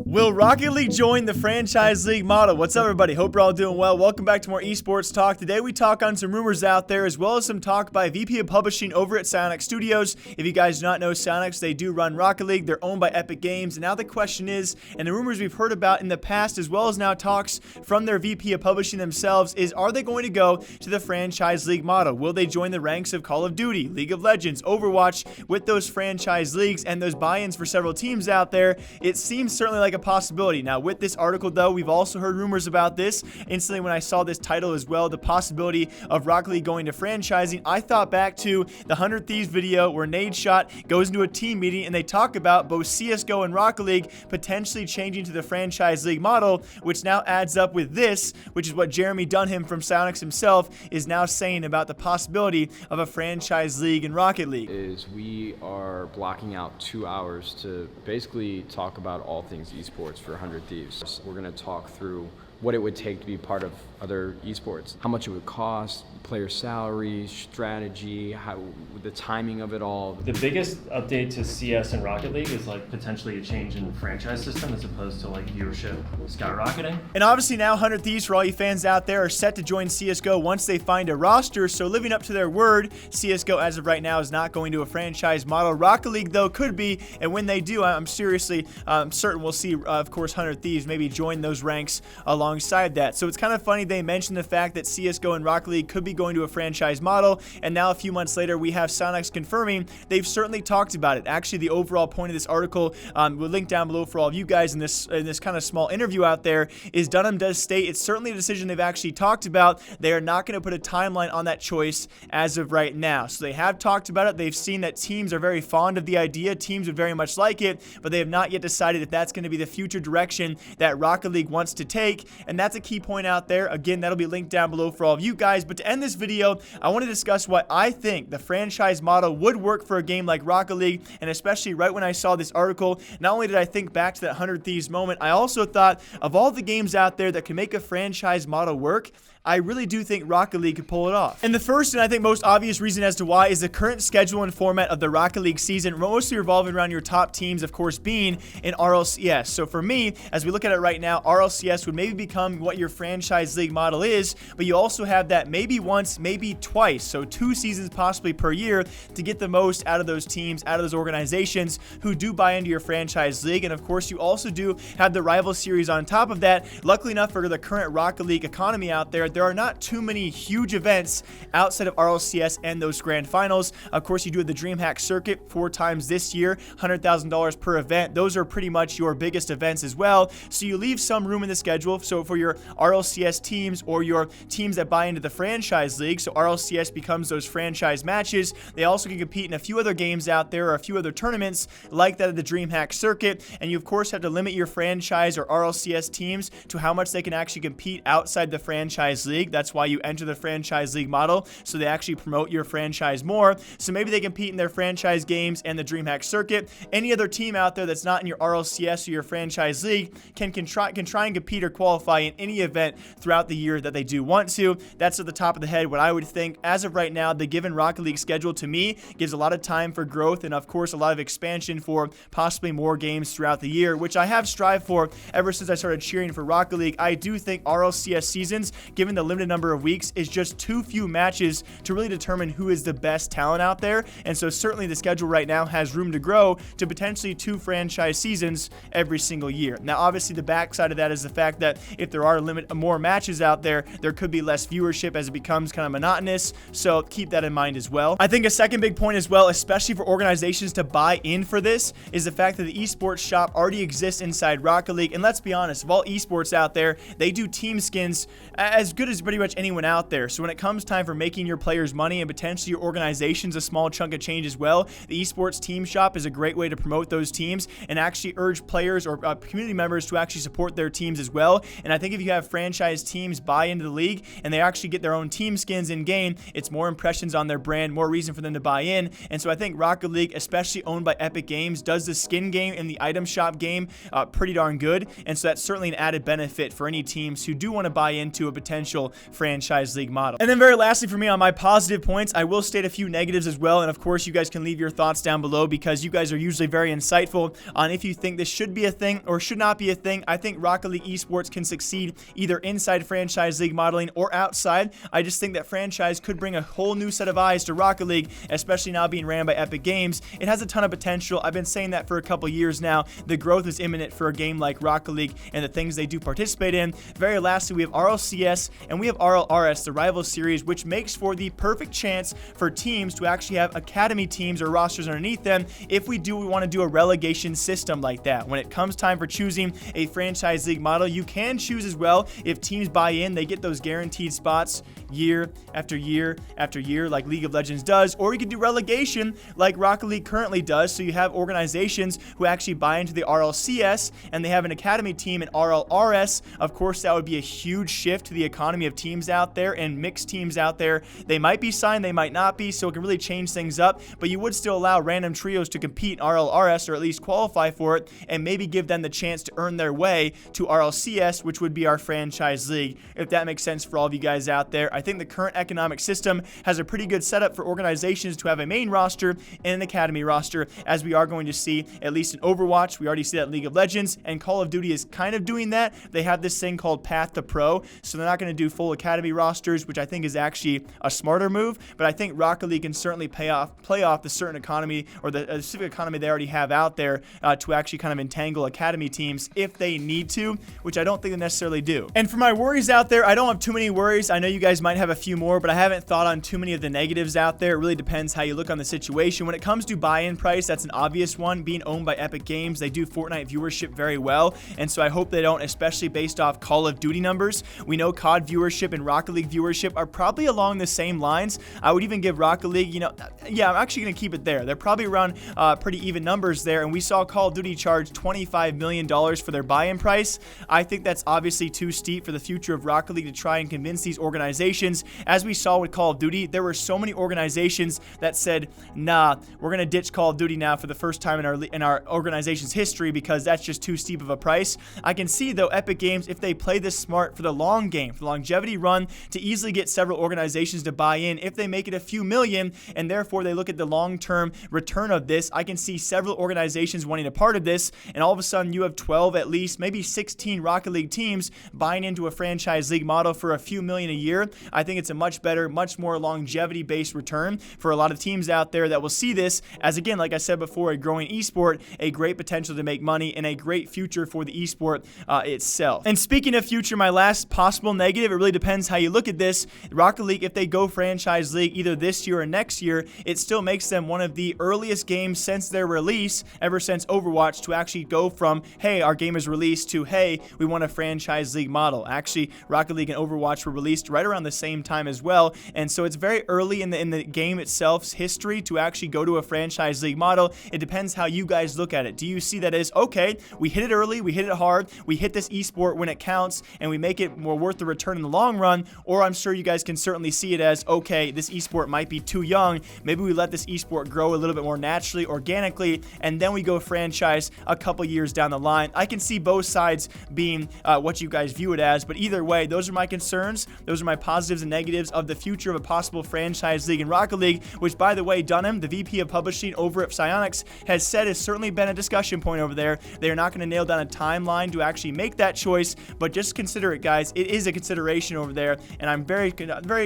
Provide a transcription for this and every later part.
Will Rocket League join the franchise league model? What's up, everybody? Hope you're all doing well. Welcome back to more esports talk. Today we talk on some rumors out there, as well as some talk by VP of Publishing over at Psyonix Studios. If you guys do not know Psyonix, they do run Rocket League. They're owned by Epic Games. And now the question is, and the rumors we've heard about in the past, as well as now talks from their VP of Publishing themselves, is are they going to go to the franchise league model? Will they join the ranks of Call of Duty, League of Legends, Overwatch with those franchise leagues and those buy-ins for several teams out there? It seems certainly like a possibility. Now, with this article, though, we've also heard rumors about this. Instantly, when I saw this title as well, the possibility of Rocket League going to franchising, I thought back to the 100 Thieves video where Nadeshot goes into a team meeting and they talk about both CSGO and Rocket League potentially changing to the franchise league model, which now adds up with this, which is what Jeremy Dunham from Psyonix himself is now saying about the possibility of a franchise league in Rocket League. We are blocking out 2 hours to basically talk about all things esports for 100 Thieves. We're going to talk through what it would take to be part of other esports, how much it would cost, player salaries, strategy, how the timing of it all. The biggest update to CS and Rocket League is like potentially a change in the franchise system as opposed to like viewership skyrocketing. And obviously now 100 Thieves, for all you fans out there, are set to join CSGO once they find a roster. So living up to their word, CSGO as of right now is not going to a franchise model. Rocket League though could be, and when they do, I'm seriously certain we'll see, of course, 100 Thieves maybe join those ranks alongside that. So it's kind of funny they mentioned the fact that CSGO and Rocket League could be going to a franchise model, and now a few months later we have Psyonix confirming they've certainly talked about it. Actually, the overall point of this article, we'll link down below for all of you guys in this kind of small interview out there, is Dunham does state it's certainly a decision they've actually talked about. They are not going to put a timeline on that choice as of right now. So they have talked about it. They've seen that teams are very fond of the idea. Teams would very much like it, but they have not yet decided if that's going to be the future direction that Rocket League wants to take, and that's a key point out there. Again, that'll be linked down below for all of you guys. But to end this video, I want to discuss what I think the franchise model would work for a game like Rocket League, and especially right when I saw this article, not only did I think back to that 100 Thieves moment, I also thought of all the games out there that can make a franchise model work, I really do think Rocket League could pull it off. And the first and I think most obvious reason as to why is the current schedule and format of the Rocket League season, mostly revolving around your top teams, of course, being in RLCS. So for me, as we look at it right now, RLCS would maybe become what your franchise league model is, but you also have that maybe once, maybe twice, so 2 seasons possibly per year to get the most out of those teams, out of those organizations who do buy into your franchise league. And of course, you also do have the rival series on top of that. Luckily enough for the current Rocket League economy out there are not too many huge events outside of RLCS and those grand finals. Of course, you do have the DreamHack circuit 4 times this year, $100,000 per event. Those are pretty much your biggest events as well. So you leave some room in the schedule. So for your RLCS teams or your teams that buy into the franchise league, so RLCS becomes those franchise matches. They also can compete in a few other games out there or a few other tournaments like that of the DreamHack circuit. And you, of course, have to limit your franchise or RLCS teams to how much they can actually compete outside the franchise league. That's why you enter the franchise league model, so they actually promote your franchise more. So maybe they compete in their franchise games and the DreamHack circuit. Any other team out there that's not in your RLCS or your franchise league can try and compete or qualify in any event throughout the year that they do want to. That's at the top of the head what I would think. As of right now, the given Rocket League schedule to me gives a lot of time for growth and of course a lot of expansion for possibly more games throughout the year, which I have strived for ever since I started cheering for Rocket League. I do think RLCS seasons, given the limited number of weeks, is just too few matches to really determine who is the best talent out there. And so certainly the schedule right now has room to grow to potentially 2 franchise seasons every single year. Now, obviously the backside of that is the fact that if there are more matches out there, there could be less viewership as it becomes kind of monotonous. So keep that in mind as well. I think a second big point as well, especially for organizations to buy in for this, is the fact that the esports shop already exists inside Rocket League. And let's be honest, of all esports out there, they do team skins as good as pretty much anyone out there. So when it comes time for making your players money and potentially your organization's a small chunk of change as well, the esports team shop is a great way to promote those teams and actually urge players or community members to actually support their teams as well. And I think if you have franchise teams buy into the league and they actually get their own team skins in game, it's more impressions on their brand, more reason for them to buy in. And so I think Rocket League, especially owned by Epic Games, does the skin game and the item shop game pretty darn good. And so that's certainly an added benefit for any teams who do want to buy into a potential franchise league model. And then very lastly for me on my positive points, I will state a few negatives as well. And of course, you guys can leave your thoughts down below because you guys are usually very insightful on if you think this should be a thing or should not be a thing. I think Rocket League Esports can succeed either inside franchise league modeling or outside. I just think that franchise could bring a whole new set of eyes to Rocket League, especially now being ran by Epic Games. It has a ton of potential. I've been saying that for a couple years now. The growth is imminent for a game like Rocket League and the things they do participate in. Very lastly, we have RLCS and we have RLRS, the rival series, which makes for the perfect chance for teams to actually have academy teams or rosters underneath them if we want to do a relegation system like that. When it comes time for choosing a franchise league model, you can choose as well. If teams buy in, they get those guaranteed spots year after year after year like League of Legends does, or you could do relegation like Rocket League currently does. So you have organizations who actually buy into the RLCS and they have an academy team in RLRS. Of course, that would be a huge shift to the economy of teams out there and mixed teams out there. They might be signed, they might not be, so it can really change things up, but you would still allow random trios to compete in RLRS or at least qualify for it and maybe give them the chance to earn their way to RLCS, which would be our franchise league, if that makes sense for all of you guys out there. I think the current economic system has a pretty good setup for organizations to have a main roster and an academy roster, as we are going to see at least in Overwatch. We already see that in League of Legends, and Call of Duty is kind of doing that. They have this thing called Path to Pro, so they're not going to do full academy rosters, which I think is actually a smarter move, but I think Rocket League can certainly play off the certain economy or the specific economy they already have out there to actually kind of entangle academy teams if they need to, which I don't think they necessarily do. And for my worries out there, I don't have too many worries. I know you guys might have a few more, but I haven't thought on too many of the negatives out there. It really depends how you look on the situation. When it comes to buy-in price, that's an obvious one. Being owned by Epic Games, they do Fortnite viewership very well, and so I hope they don't, especially based off Call of Duty numbers. We know COD viewership and Rocket League viewership are probably along the same lines. I would even give Rocket League, yeah, I'm actually going to keep it there. They're probably around pretty even numbers there, and we saw Call of Duty charge $25 million for their buy-in price. I think that's obviously too steep for the future of Rocket League to try and convince these organizations. As we saw with Call of Duty, there were so many organizations that said, nah, we're going to ditch Call of Duty now for the first time in our organization's history because that's just too steep of a price. I can see, though, Epic Games, if they play this smart for the long game, for the longevity run, to easily get several organizations to buy in, if they make it a few million, and therefore they look at the long-term return of this, I can see several organizations wanting a part of this, and all of a sudden you have 12 at least, maybe 16 Rocket League teams buying into a franchise league model for a few million a year. I think it's a much better, much more longevity-based return for a lot of teams out there that will see this as, again, like I said before, a growing esport, a great potential to make money, and a great future for the esport itself. And speaking of future, my last possible negative, it really depends how you look at this. Rocket League, if they go franchise league either this year or next year, it still makes them one of the earliest games since their release, ever since Overwatch, to actually go from, hey, our game is released, to, hey, we want a franchise league model. Actually, Rocket League and Overwatch were released right around the same time as well, and so it's very early in the game itself's history to actually go to a franchise league model. It depends how you guys look at it. Do you see that as, okay, we hit it early, we hit it hard, we hit this esport when it counts, and we make it more worth the return in the long run? Or I'm sure you guys can certainly see it as, okay, this esport might be too young, maybe we let this esport grow a little bit more naturally, organically, and then we go franchise a couple years down the line. I can see both sides being what you guys view it as, but either way, those are my concerns. Those are my positives and negatives of the future of a possible franchise league in Rocket League, which, by the way, Dunham, the VP of Publishing over at Psyonix, has said has certainly been a discussion point over there. They are not going to nail down a timeline to actually make that choice, but just consider it, guys. It is a consideration over there, and I'm very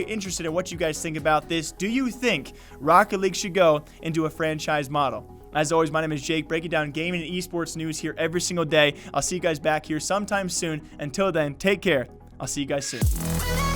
interested in what you guys think about this. Do you think Rocket League should go into a franchise model? As always, my name is Jake, breaking down gaming and esports news here every single day. I'll see you guys back here sometime soon. Until then, take care. I'll see you guys soon.